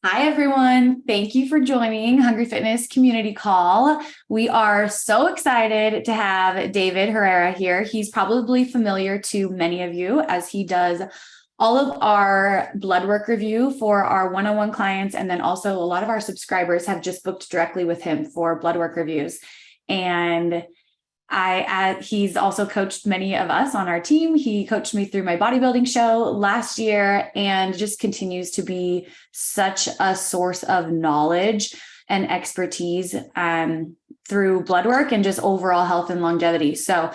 Hi, everyone. Thank you for joining Hungry Fitness Community Call. We are so excited to have David Herrera here. He's probably familiar to many of you as he does all of our blood work review for our one-on-one clients. And then also a lot of our subscribers have just booked directly with him for blood work reviews. And he's also coached many of us on our team. He coached me through my bodybuilding show last year and just continues to be such a source of knowledge and expertise through blood work and just overall health and longevity. So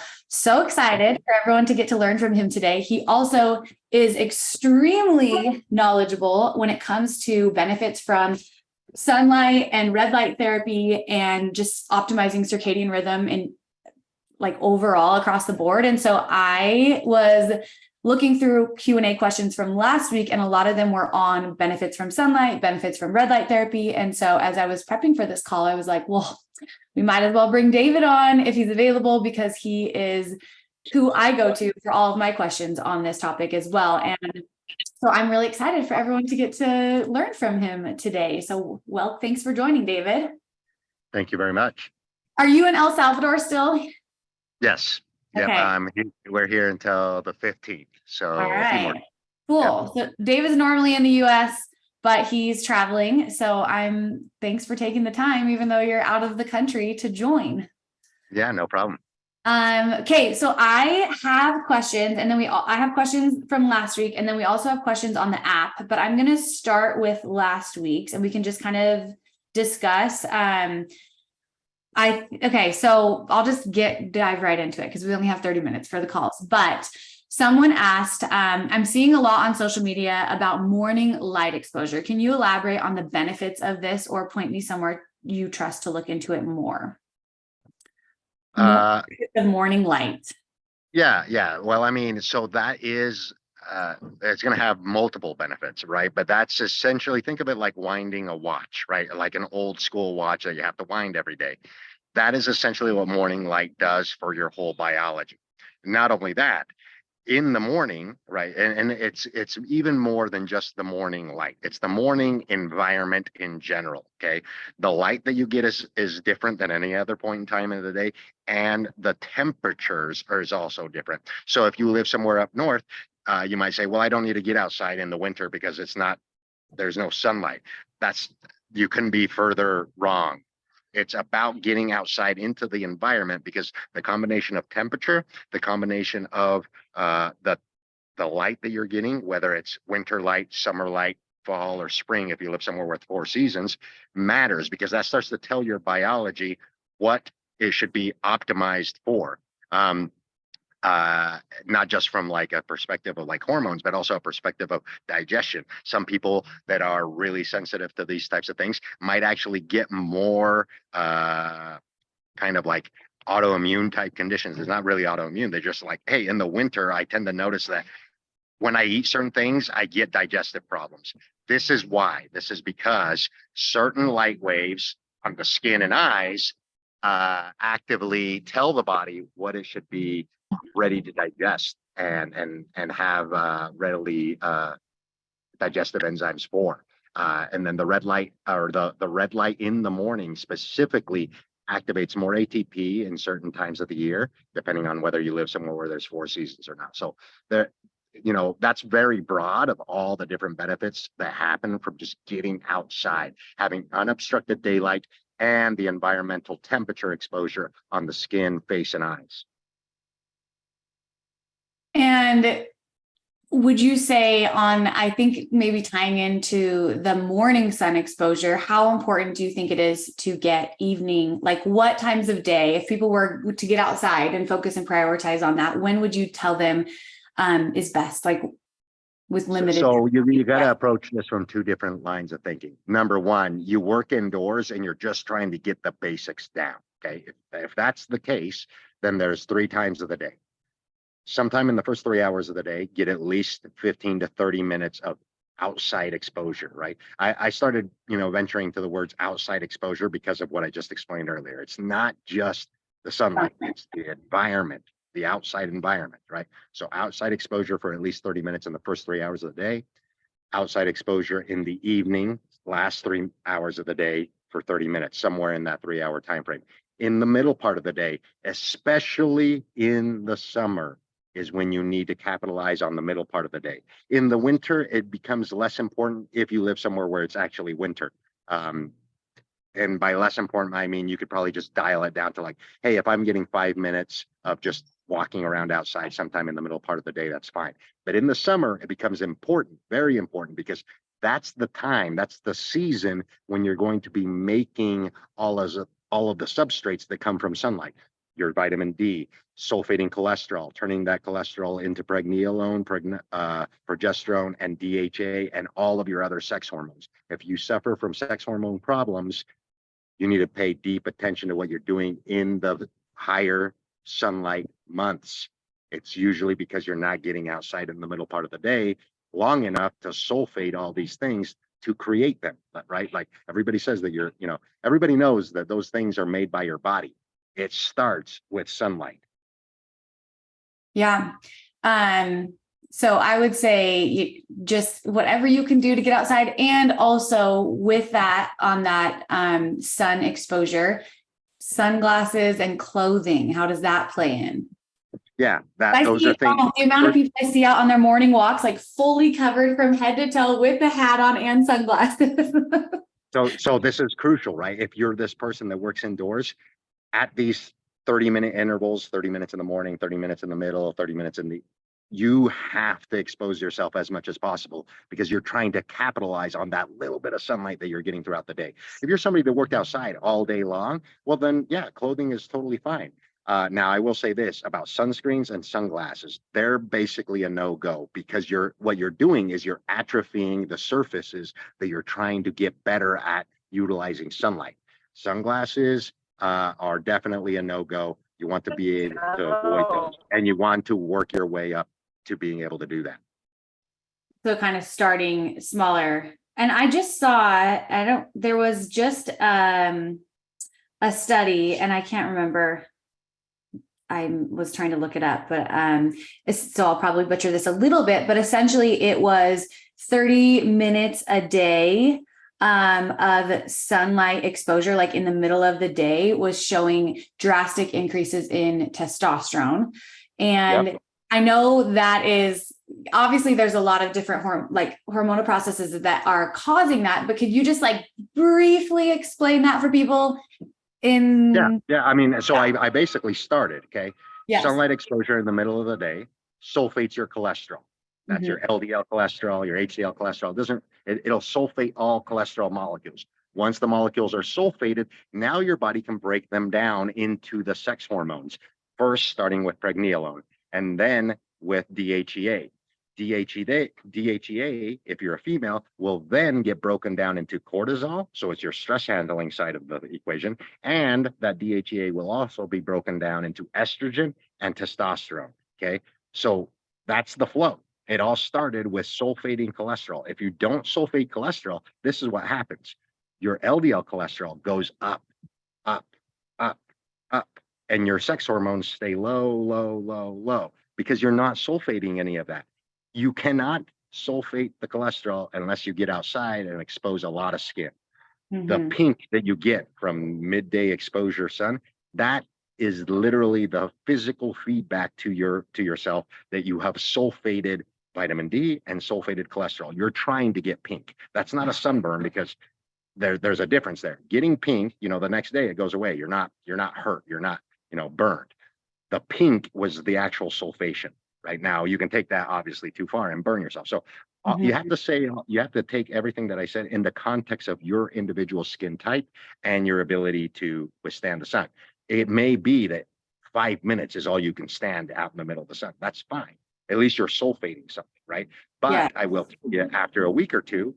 excited for everyone to get to learn from him today. He also is extremely knowledgeable when it comes to benefits from sunlight and red light therapy and just optimizing circadian rhythm and like overall across the board. And so I was looking through Q&A questions from last week, and a lot of them were on benefits from sunlight, benefits from red light therapy. And so as I was prepping for this call, I was like, well, we might as well bring David on if he's available, because he is who I go to for all of my questions on this topic as well. And so I'm really excited for everyone to get to learn from him today. So, well, thanks for joining, David. Thank you very much. Are you in El Salvador still? Yes. Okay. Yep. We're here until the 15th. So all a few more. right. Cool. Yep. So David's normally in the US, but he's traveling. So thanks for taking the time, even though you're out of the country, to join. Yeah, no problem. Okay, so I have questions, and then I have questions from last week, and then we also have questions on the app, but I'm going to start with last week's, and we can just kind of discuss. Okay, so I'll just dive right into it because we only have 30 minutes for the calls. But someone asked, I'm seeing a lot on social media about morning light exposure. Can you elaborate on the benefits of this, or point me somewhere you trust to look into it more? The morning light. Yeah. Well, I mean, so that is it's going to have multiple benefits, right? But that's essentially, think of it like winding a watch, right? Like an old school watch that you have to wind every day. That is essentially what morning light does for your whole biology. Not only that, in the morning, right? And it's even more than just the morning light. It's the morning environment in general. Okay. The light that you get is different than any other point in time of the day. And the temperatures is also different. So if you live somewhere up north, you might say, well, I don't need to get outside in the winter because there's no sunlight. You couldn't be further wrong. It's about getting outside into the environment, because the combination of temperature, the combination of the light that you're getting, whether it's winter light, summer light, fall or spring, if you live somewhere with 4 seasons, matters, because that starts to tell your biology what it should be optimized for. Not just from like a perspective of like hormones, but also a perspective of digestion. Some people that are really sensitive to these types of things might actually get more kind of like autoimmune type conditions. It's not really autoimmune. They're just like, hey, in the winter, I tend to notice that when I eat certain things, I get digestive problems. This is why. This is because certain light waves on the skin and eyes actively tell the body what it should be ready to digest and have readily digestive enzymes for. And then the red light, or the red light in the morning specifically, activates more ATP in certain times of the year, depending on whether you live somewhere where there's 4 seasons or not. So that's very broad of all the different benefits that happen from just getting outside, having unobstructed daylight, and the environmental temperature exposure on the skin, face, and eyes. And would you say I think maybe tying into the morning sun exposure, how important do you think it is to get evening, like what times of day, if people were to get outside and focus and prioritize on that, when would you tell them is best, like with limited? So you got to approach this from 2 different lines of thinking. Number one, you work indoors and you're just trying to get the basics down. Okay. If that's the case, then there's 3 times of the day. Sometime in the first 3 hours of the day, get at least 15 to 30 minutes of outside exposure, right? I started, venturing to the words outside exposure because of what I just explained earlier. It's not just the sunlight, it's the environment, the outside environment, right? So outside exposure for at least 30 minutes in the first 3 hours of the day, outside exposure in the evening, last 3 hours of the day for 30 minutes, somewhere in that 3 hour time frame. In the middle part of the day, especially in the summer, is when you need to capitalize on the middle part of the day. In the winter, it becomes less important if you live somewhere where it's actually winter. And by less important, I mean you could probably just dial it down to like, hey, if I'm getting 5 minutes of just walking around outside sometime in the middle part of the day, that's fine. But in the summer, it becomes important, very important, because that's the time, that's the season when you're going to be making all of the substrates that come from sunlight. Your vitamin D, sulfating cholesterol, turning that cholesterol into pregnenolone, progesterone, and DHA, and all of your other sex hormones. If you suffer from sex hormone problems, you need to pay deep attention to what you're doing in the higher sunlight months. It's usually because you're not getting outside in the middle part of the day long enough to sulfate all these things to create them, right? Like everybody says that everybody knows that those things are made by your body. It starts with sunlight. Yeah. So I would say just whatever you can do to get outside, and also with that, on that sun exposure, sunglasses and clothing, how does that play in? Yeah, those are things. The amount of people I see out on their morning walks, like fully covered from head to toe with the hat on and sunglasses. So this is crucial, right? If you're this person that works indoors, at these 30-minute intervals, 30 minutes in the morning, 30 minutes in the middle, 30 minutes you have to expose yourself as much as possible, because you're trying to capitalize on that little bit of sunlight that you're getting throughout the day. If you're somebody that worked outside all day long, well then, yeah, clothing is totally fine. Now, I will say this about sunscreens and sunglasses. They're basically a no-go, because what you're doing is you're atrophying the surfaces that you're trying to get better at utilizing sunlight. Sunglasses are definitely a no-go. You want to be able to avoid those, and you want to work your way up to being able to do that. So kind of starting smaller. And I just saw, there was just a study, and I can't remember. I was trying to look it up, but so I'll probably butcher this a little bit, but essentially it was 30 minutes a day of sunlight exposure, like in the middle of the day, was showing drastic increases in testosterone. And yep. I know that is obviously there's a lot of different hormonal processes that are causing that, but could you just like briefly explain that for people? Yeah. I mean, so I basically started, okay. Yes. Sunlight exposure in the middle of the day sulfates your cholesterol. That's your LDL cholesterol, your HDL cholesterol. It'll sulfate all cholesterol molecules. Once the molecules are sulfated, now your body can break them down into the sex hormones, first starting with pregnenolone and then with DHEA. DHEA, if you're a female, will then get broken down into cortisol. So it's your stress handling side of the equation. And that DHEA will also be broken down into estrogen and testosterone. Okay. So that's the flow. It all started with sulfating cholesterol. If you don't sulfate cholesterol, this is what happens. Your LDL cholesterol goes up, up, up, up, and your sex hormones stay low, low, low, low, because you're not sulfating any of that. You cannot sulfate the cholesterol unless you get outside and expose a lot of skin. The pink that you get from midday exposure sun, that is literally the physical feedback to yourself that you have sulfated vitamin D and sulfated cholesterol. You're trying to get pink. That's not a sunburn, because there's a difference there. Getting pink, the next day it goes away. You're not hurt. You're not, burned. The pink was the actual sulfation. Right now, you can take that obviously too far and burn yourself. So you have to take everything that I said in the context of your individual skin type and your ability to withstand the sun. It may be that 5 minutes is all you can stand out in the middle of the sun. That's fine. At least you're sulfating something, right? But yeah. I will tell you, after a week or two,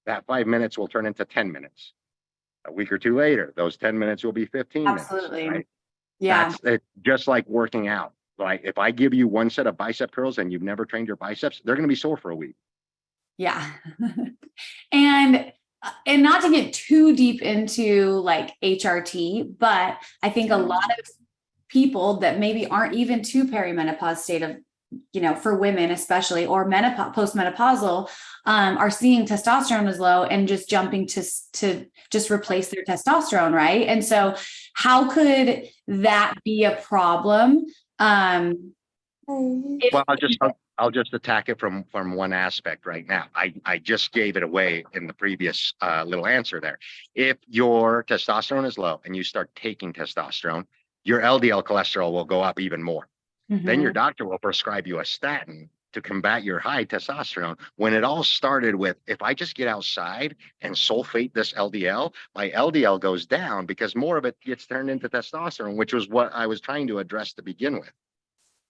that 5 minutes will turn into 10 minutes. A week or two later, those 10 minutes will be 15 Absolutely. minutes. Right? Yeah. It's just like working out. Like if I give you one set of bicep curls and you've never trained your biceps, they're going to be sore for a week. Yeah. and not to get too deep into like HRT, but I think a lot of people that maybe aren't even to perimenopause state of for women especially, or postmenopausal, are seeing testosterone as low and just jumping to just replace their testosterone, right? And so how could that be a problem? If Well, I'll just attack it from one aspect right now. I just gave it away in the previous little answer there. If your testosterone is low and you start taking testosterone, your LDL cholesterol will go up even more. Then your Mhm. doctor will prescribe you a statin to combat your high testosterone. When it all started with, if I just get outside and sulfate this LDL, my LDL goes down because more of it gets turned into testosterone, which was what I was trying to address to begin with.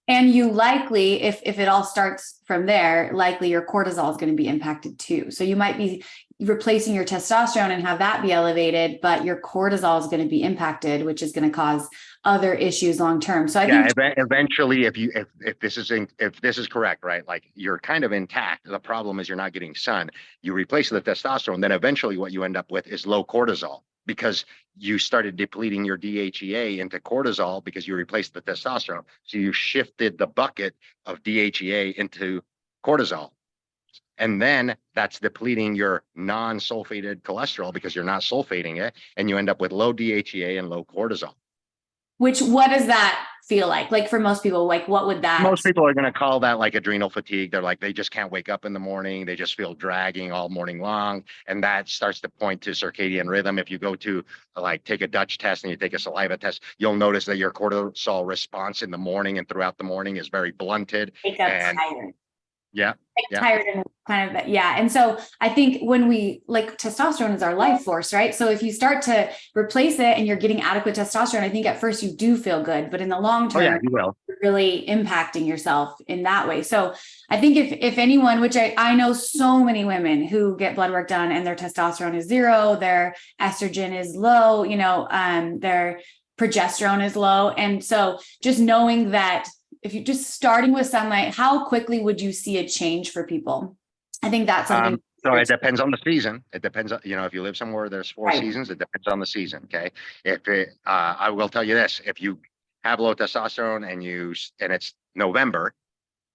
And you likely, if it all starts from there, likely your cortisol is going to be impacted too. So you might be replacing your testosterone and have that be elevated, but your cortisol is going to be impacted, which is going to cause other issues long term. So I Yeah, think eventually, if this is correct, right? Like you're kind of intact. The problem is you're not getting sun. You replace the testosterone, then eventually what you end up with is low cortisol because you started depleting your DHEA into cortisol because you replaced the testosterone. So you shifted the bucket of DHEA into cortisol. And then that's depleting your non-sulfated cholesterol because you're not sulfating it, and you end up with low DHEA and low cortisol. what does that feel like? Like for most people, like what would that? Most people are going to call that like adrenal fatigue. They're like, they just can't wake up in the morning. They just feel dragging all morning long. And that starts to point to circadian rhythm. If you go to like take a Dutch test and you take a saliva test, you'll notice that your cortisol response in the morning and throughout the morning is very blunted. Wake up And tired. yeah, yeah. Tired and kind of yeah. And so I think when we like testosterone is our life force, right? So if you start to replace it and you're getting adequate testosterone, I think at first you do feel good, but in the long Oh yeah, term, you will. you're really impacting yourself in that way. So I think if anyone, which I know so many women who get blood work done and their testosterone is zero, their estrogen is low, their progesterone is low. And so just knowing that if you're just starting with sunlight, how quickly would you see a change for people? I think that's something. So it depends on the season. It depends on, if you live somewhere where there's 4 Right. seasons, it depends on the season. Okay. I will tell you this, if you have low testosterone and it's November,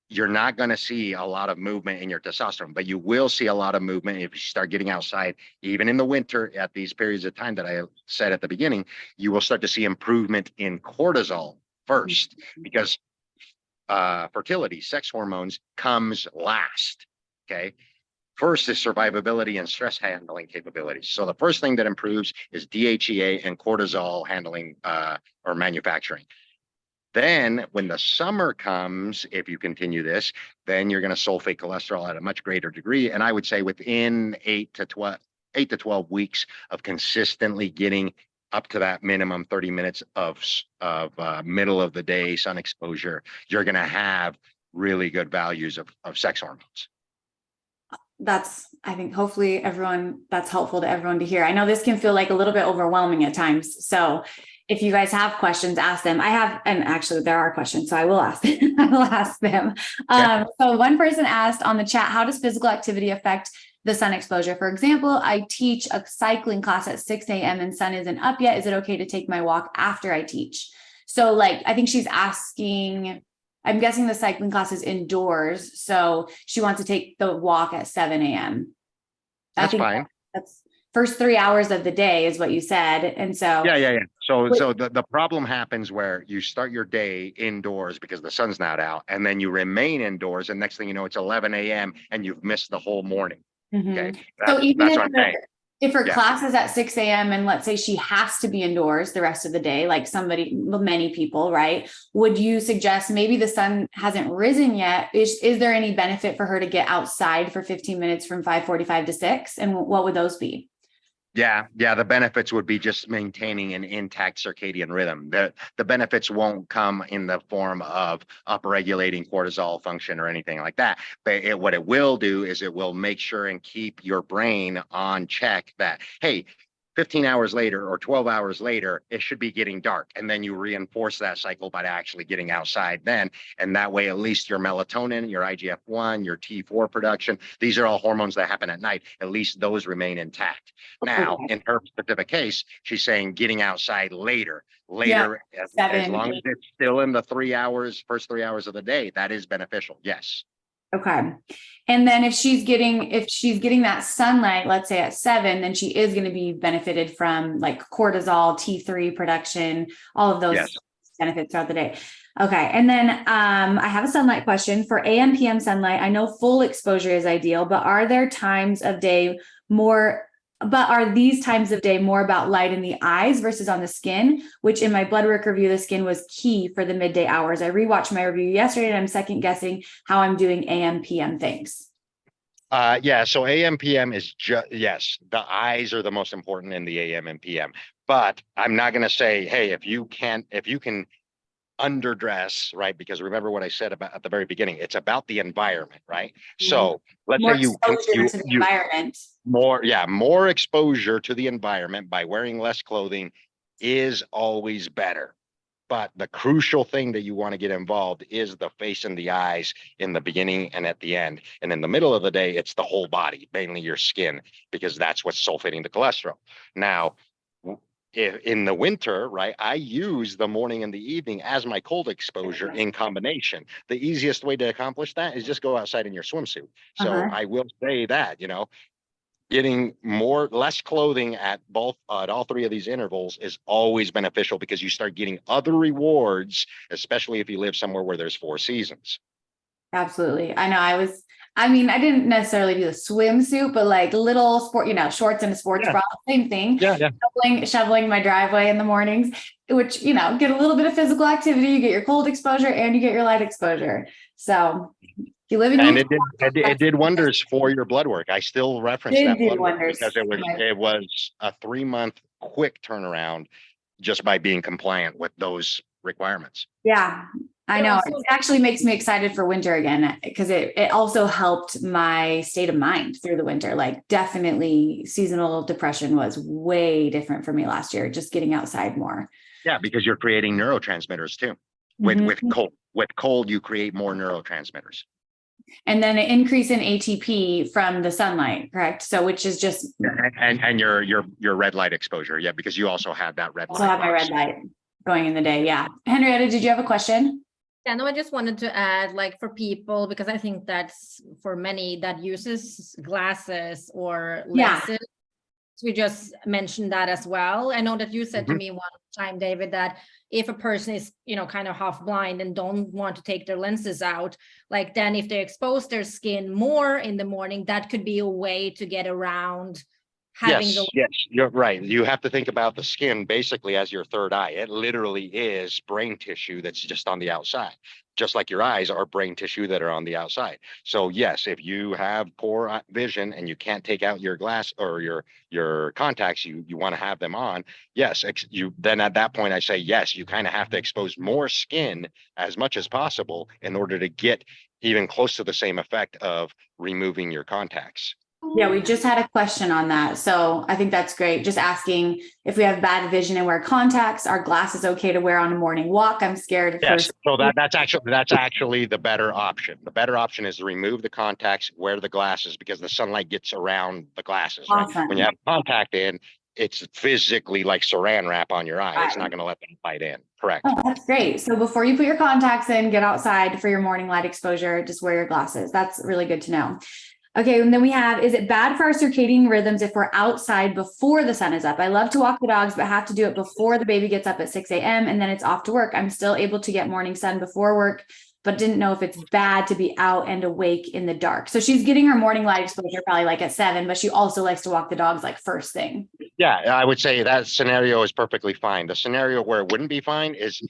you're not going to see a lot of movement in your testosterone, but you will see a lot of movement if you start getting outside, even in the winter at these periods of time that I said at the beginning, you will start to see improvement in cortisol first because fertility, sex hormones comes last. Okay. First is survivability and stress handling capabilities. So the first thing that improves is DHEA and cortisol handling or manufacturing. Then when the summer comes, if you continue this, then you're going to sulfate cholesterol at a much greater degree. And I would say within 8 to 12 weeks of consistently getting up to that minimum 30 minutes of middle of the day sun exposure, you're going to have really good values of sex hormones. I think hopefully that's helpful to everyone to hear. I know this can feel like a little bit overwhelming at times. So if you guys have questions, ask them. And actually there are questions, so I will ask them. I will ask them. So one person asked on the chat, how does physical activity affect the sun exposure? For example, I teach a cycling class at 6 a.m. and sun isn't up yet. Is it okay to take my walk after I teach? So I think she's asking, I'm guessing the cycling class is indoors. So she wants to take the walk at 7 a.m. That's fine. That's first 3 hours of the day is what you said. And so yeah. So the problem happens where you start your day indoors because the sun's not out, and then you remain indoors, and next thing you know, it's 11 a.m. and you've missed the whole morning. Okay. So even That's what I'm saying. if her class is at 6 a.m. and let's say she has to be indoors the rest of the day, like many people, right? Would you suggest maybe the sun hasn't risen yet? Is there any benefit for her to get outside for 15 minutes from 5:45 to 6? And what would those be? Yeah. The benefits would be just maintaining an intact circadian rhythm. The benefits won't come in the form of upregulating cortisol function or anything like that. But what it will do is it will make sure and keep your brain on check that, hey, 15 hours later or 12 hours later, it should be getting dark. And then you reinforce that cycle by actually getting outside then. And that way, at least your melatonin, your IGF-1, your T4 production, these are all hormones that happen at night. At least those remain intact. Now, in her specific case, she's saying getting outside later. Yeah, Later, as 7. long as it's still in the 3 hours, first 3 hours of the day, that is beneficial. Yes. Okay. And then if she's getting that sunlight, let's say at 7, then she is going to be benefited from like cortisol, T3 production, all of those Yes. benefits throughout the day. Okay. And then I have a sunlight question for AM, PM sunlight. I know full exposure is ideal, but are these times of day more about light in the eyes versus on the skin, which in my blood work review, the skin was key for the midday hours. I rewatched my review yesterday and I'm second guessing how I'm doing AM, PM things. Yeah, so AM PM is just, yes, the eyes are the most important in the AM and PM. But I'm not going to say, hey, if you can underdress, right? Because remember what I said about at the very beginning, it's about the environment, right? So let's More say exposure to the environment. more exposure to the environment by wearing less clothing is always better. But the crucial thing that you want to get involved is the face and the eyes in the beginning and at the end. And in the middle of the day, it's the whole body, mainly your skin, because that's what's sulfating the cholesterol. Now, if in the winter, right, I use the morning and the evening as my cold exposure in combination. The easiest way to accomplish that is just go outside in your swimsuit. So I will say that, getting less clothing at all three of these intervals is always beneficial because you start getting other rewards, especially if you live somewhere where there's 4 seasons. Absolutely. I know I didn't necessarily do the swimsuit, but like little sport, shorts and a sports bra, same thing. Yeah. Shoveling my driveway in the mornings, which, get a little bit of physical activity, you get your cold exposure and you get your light exposure. So you live in and it did wonders for your blood work. I still reference that blood work because it was a 3-month quick turnaround just by being compliant with those requirements. Yeah, I know. It actually makes me excited for winter again because it also helped my state of mind through the winter. Like definitely seasonal depression was way different for me last year, just getting outside more. Yeah, because you're creating neurotransmitters too. With cold, you create more neurotransmitters. And then an increase in ATP from the sunlight, correct? So which is just and your red light exposure, yeah, because you also have that red light. Also have my red light going in the day, yeah. Henrietta, did you have a question? Yeah, no, I just wanted to add, like for people, because I think that's for many that uses glasses or lenses. We just mentioned that as well. I know that you said to me one time, David, that if a person is, kind of half blind and don't want to take their lenses out, like then if they expose their skin more in the morning, that could be a way to get around having yes, you're right. You have to think about the skin basically as your third eye. It literally is brain tissue that's just on the outside, just like your eyes are brain tissue that are on the outside. So yes, if you have poor vision and you can't take out your glass or your contacts, you want to have them on. Yes, then at that point I say yes, you kind of have to expose more skin as much as possible in order to get even close to the same effect of removing your contacts. Yeah, we just had a question on that. So I think that's great. Just asking if we have bad vision and wear contacts, are glasses okay to wear on a morning walk? I'm scared. Yes, so that's actually the better option. The better option is to remove the contacts, wear the glasses because the sunlight gets around the glasses. Right? Awesome. When you have contact in, it's physically like saran wrap on your eye. It's not going to let the light in. Correct. Oh, that's great. So before you put your contacts in, get outside for your morning light exposure, just wear your glasses. That's really good to know. Okay, and then we have, is it bad for our circadian rhythms if we're outside before the sun is up? I love to walk the dogs, but have to do it before the baby gets up at 6 a.m. and then it's off to work. I'm still able to get morning sun before work, but didn't know if it's bad to be out and awake in the dark. So she's getting her morning light exposure probably like at 7, but she also likes to walk the dogs like first thing. Yeah, I would say that scenario is perfectly fine. The scenario where it wouldn't be fine is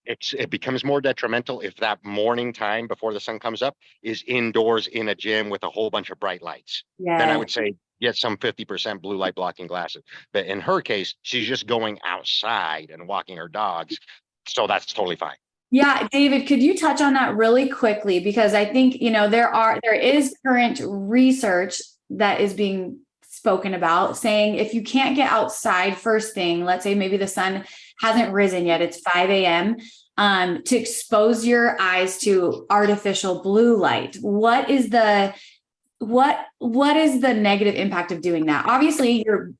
it becomes more detrimental if that morning time before the sun comes up is indoors in a gym with a whole bunch of bright lights. Yeah. Then I would say get some 50% blue light blocking glasses. But in her case, she's just going outside and walking her dogs. So that's totally fine. Yeah, David, could you touch on that really quickly? Because I think, there is current research that is being spoken about, saying if you can't get outside first thing, let's say maybe the sun hasn't risen yet, it's 5 a.m., to expose your eyes to artificial blue light. What is the negative impact of doing that? Obviously, you're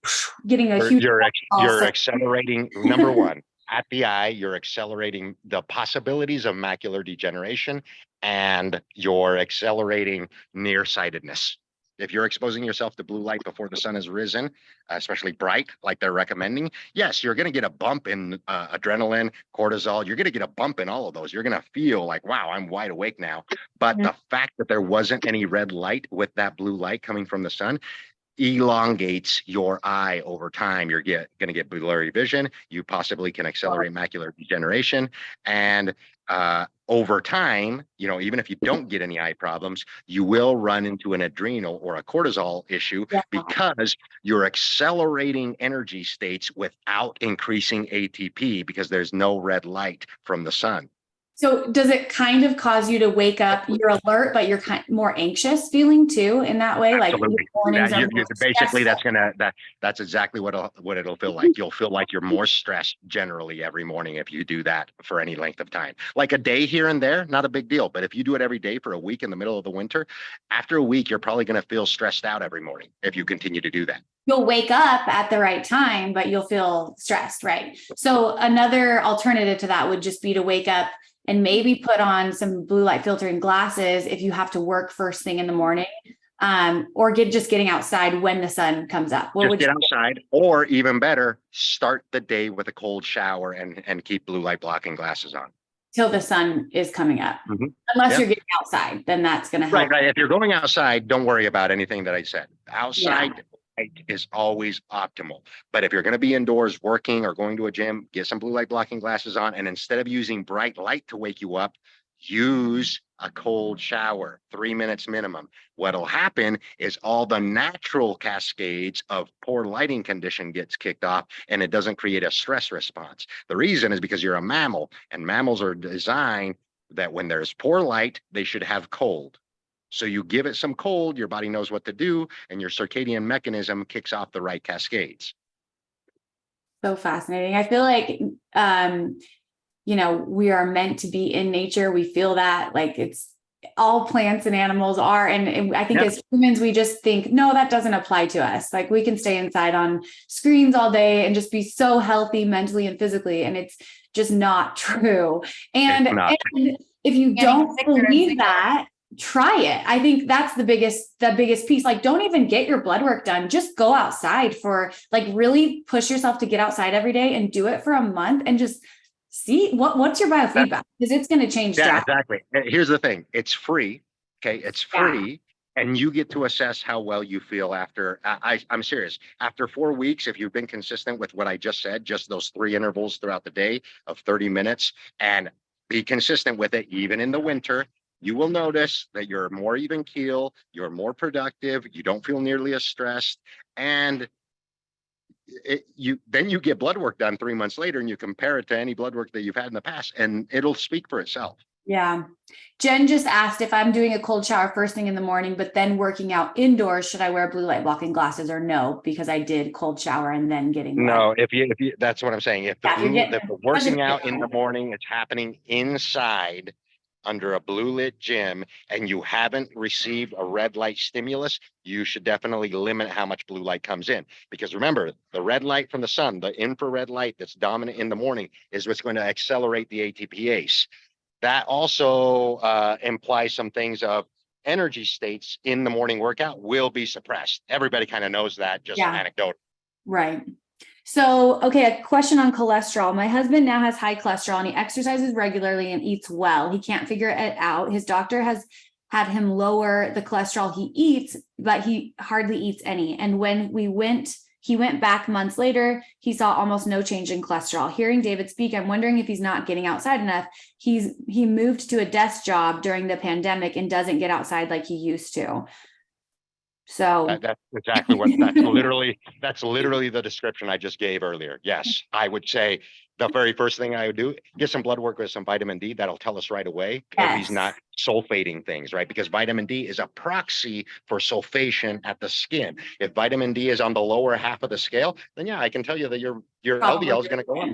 getting a huge. You're accelerating. Number one, at the eye, you're accelerating the possibilities of macular degeneration, and you're accelerating nearsightedness. If you're exposing yourself to blue light before the sun has risen, especially bright, like they're recommending, yes, you're going to get a bump in adrenaline, cortisol. You're going to get a bump in all of those. You're going to feel like, wow, I'm wide awake now. But the fact that there wasn't any red light with that blue light coming from the sun elongates your eye over time. You're going to get blurry vision. You possibly can accelerate macular degeneration. And over time, even if you don't get any eye problems, you will run into an adrenal or a cortisol issue because you're accelerating energy states without increasing ATP because there's no red light from the sun. So does it kind of cause you to wake up, you're alert, but you're more anxious feeling too in that way? Absolutely. Like basically that's exactly what it'll feel like. You'll feel like you're more stressed generally every morning if you do that for any length of time. Like a day here and there, not a big deal. But if you do it every day for a week in the middle of the winter, after a week, you're probably going to feel stressed out every morning if you continue to do that. You'll wake up at the right time, but you'll feel stressed, right? So another alternative to that would just be to wake up and maybe put on some blue light filtering glasses if you have to work first thing in the morning, or getting outside when the sun comes up. Just get outside, or even better, start the day with a cold shower and keep blue light blocking glasses on. Till the sun is coming up. Unless you're getting outside, then that's going to help. Right. If you're going outside, don't worry about anything that I said. Outside is always optimal. But if you're going to be indoors working or going to a gym, get some blue light blocking glasses on. And instead of using bright light to wake you up, use a cold shower, 3 minutes minimum. What'll happen is all the natural cascades of poor lighting condition gets kicked off, and it doesn't create a stress response. The reason is because you're a mammal, and mammals are designed that when there's poor light, they should have cold. So you give it some cold, your body knows what to do, and your circadian mechanism kicks off the right cascades. So fascinating. I feel like, we are meant to be in nature. We feel that, like, it's all plants and animals are. And I think as humans, we just think, no, that doesn't apply to us. Like, we can stay inside on screens all day and just be so healthy mentally and physically. And it's just not true. And if you don't believe that, try it. I think that's the biggest piece. Like, don't even get your blood work done. Just go outside really push yourself to get outside every day and do it for a month and just see what's your biofeedback, because it's going to change. Yeah, exactly. Here's the thing. It's free. Okay. It's free. And you get to assess how well you feel after. I'm serious. After 4 weeks, if you've been consistent with what I just said, just those 3 intervals throughout the day of 30 minutes, and be consistent with it, even in the winter, you will notice that you're more even keel, you're more productive, you don't feel nearly as stressed, and then you get blood work done 3 months later and you compare it to any blood work that you've had in the past, and it'll speak for itself. Yeah. Jen just asked if I'm doing a cold shower first thing in the morning, but then working out indoors, should I wear blue light blocking glasses or no? Because I did cold shower and then getting no. If you that's what I'm saying. If the working out in the morning is happening inside under a blue lit gym and you haven't received a red light stimulus, you should definitely limit how much blue light comes in. Because remember, the red light from the sun, the infrared light that's dominant in the morning, is what's going to accelerate the ATPase. That also implies some things of energy states in the morning workout will be suppressed. Everybody kind of knows that, just anecdotal. Right. So, okay, a question on cholesterol. My husband now has high cholesterol and he exercises regularly and eats well. He can't figure it out. His doctor has had him lower the cholesterol he eats, but he hardly eats any. And when he went back months later, he saw almost no change in cholesterol. Hearing David speak, I'm wondering if he's not getting outside enough. He moved to a desk job during the pandemic and doesn't get outside like he used to. So That's exactly what, that's literally the description I just gave earlier. Yes, I would say the very first thing I would do, get some blood work with some vitamin D. That'll tell us right away if he's not yes. sulfating things, right? Because vitamin D is a proxy for sulfation at the skin. If vitamin D is on the lower half of the scale, then yeah, I can tell you that your Probably. LDL is going to go up.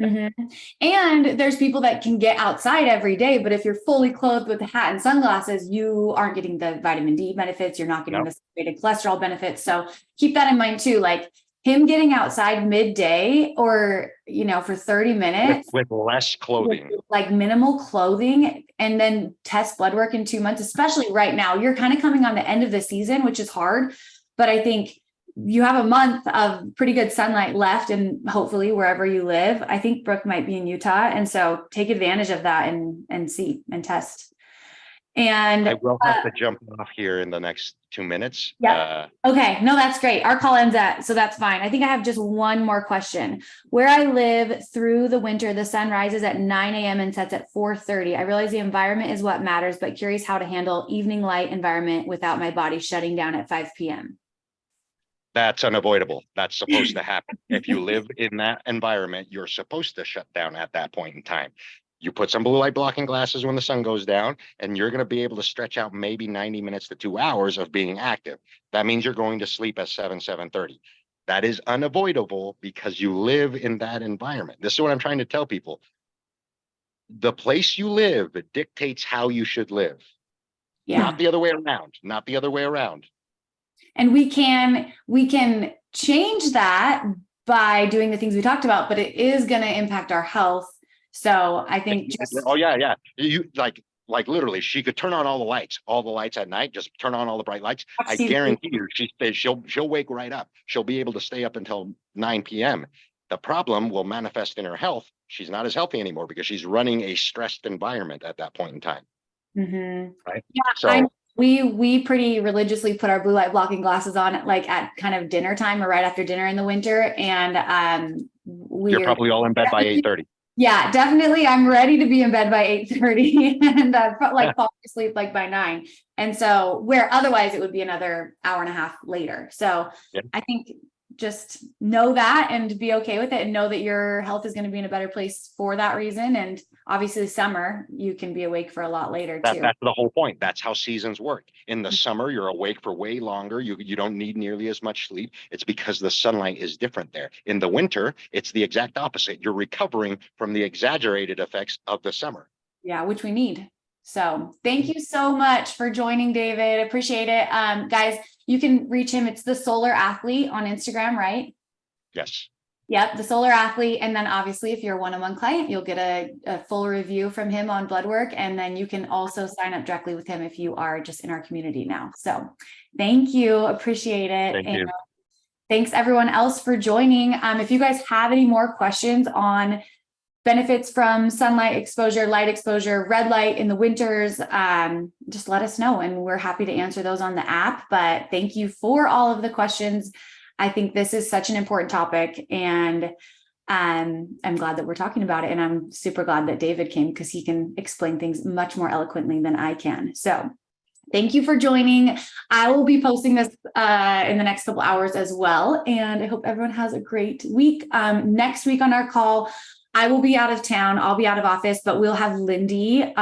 Mhm. And there's people that can get outside every day, but if you're fully clothed with a hat and sunglasses, you aren't getting the vitamin D benefits. You're not getting No. the saturated cholesterol benefits. So keep that in mind too. Like him getting outside midday or, for 30 minutes With less clothing. with like minimal clothing and then test blood work in 2 months, especially right now, you're kind of coming on the end of the season, which is hard. But I think you have a month of pretty good sunlight left, and hopefully wherever you live. I think Brooke might be in Utah, and so take advantage of that and see and test. And I will have to jump off here in the next 2 minutes. yeah. Okay. No, that's great. Our call ends so that's fine. I think I have just one more question. Where I live through the winter, the sun rises at 9 a.m. and sets at 4:30. I realize the environment is what matters, but curious how to handle evening light environment without my body shutting down at 5 p.m. That's unavoidable. That's supposed to happen. If you live in that environment, you're supposed to shut down at that point in time. You put some blue light blocking glasses when the sun goes down, and you're going to be able to stretch out maybe 90 minutes to 2 hours of being active. That means you're going to sleep at 7:30. That is unavoidable because you live in that environment. This is what I'm trying to tell people. The place you live dictates how you should live. Yeah. Not the other way around. Not the other way around. And we can change that by doing the things we talked about, but it is going to impact our health. So I think oh yeah. You like literally, she could turn on all the lights at night, just turn on all the bright lights. I guarantee you, she'll wake right up. She'll be able to stay up until 9 p.m. The problem will manifest in her health. She's not as healthy anymore because she's running a stressed environment at that point in time. Mm-hmm. Right. Yeah. So we pretty religiously put our blue light blocking glasses on like at kind of dinner time or right after dinner in the winter. And you're probably all in bed by 8:30. Yeah, definitely. I'm ready to be in bed by 8:30 and fall asleep like by 9. And so where otherwise it would be another hour and a half later. So yeah. I think just know that and be okay with it and know that your health is going to be in a better place for that reason. And obviously summer, you can be awake for a lot later too. That's the whole point. That's how seasons work. In the summer, you're awake for way longer. You don't need nearly as much sleep. It's because the sunlight is different there. In the winter, it's the exact opposite. You're recovering from the exaggerated effects of the summer. Yeah, which we need. So thank you so much for joining, David. Appreciate it. Guys, you can reach him. It's the Solar Athlete on Instagram, right? Yes. Yep, the Solar Athlete. And then obviously if you're a one-on-one client, you'll get a full review from him on blood work. And then you can also sign up directly with him if you are just in our community now. So thank you. Appreciate it. Thank you. Thanks everyone else for joining. If you guys have any more questions on benefits from sunlight exposure, light exposure, red light in the winters, just let us know and we're happy to answer those on the app. But thank you for all of the questions. I think this is such an important topic and I'm glad that we're talking about it. And I'm super glad that David came because he can explain things much more eloquently than I can. So thank you for joining. I will be posting this in the next couple hours as well. And I hope everyone has a great week. Next week on our call, I will be out of town. I'll be out of office, but we'll have Lindy.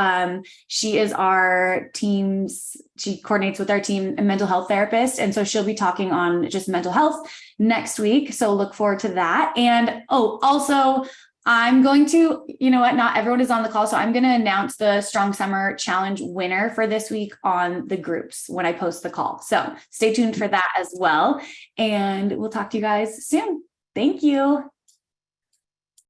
She is our team's, she coordinates with our team, a mental health therapist. And so she'll be talking on just mental health next week. So look forward to that. And also I'm going to, you know what, not everyone is on the call. So I'm going to announce the Strong Summer Challenge winner for this week on the groups when I post the call. So stay tuned for that as well. And we'll talk to you guys soon. Thank you.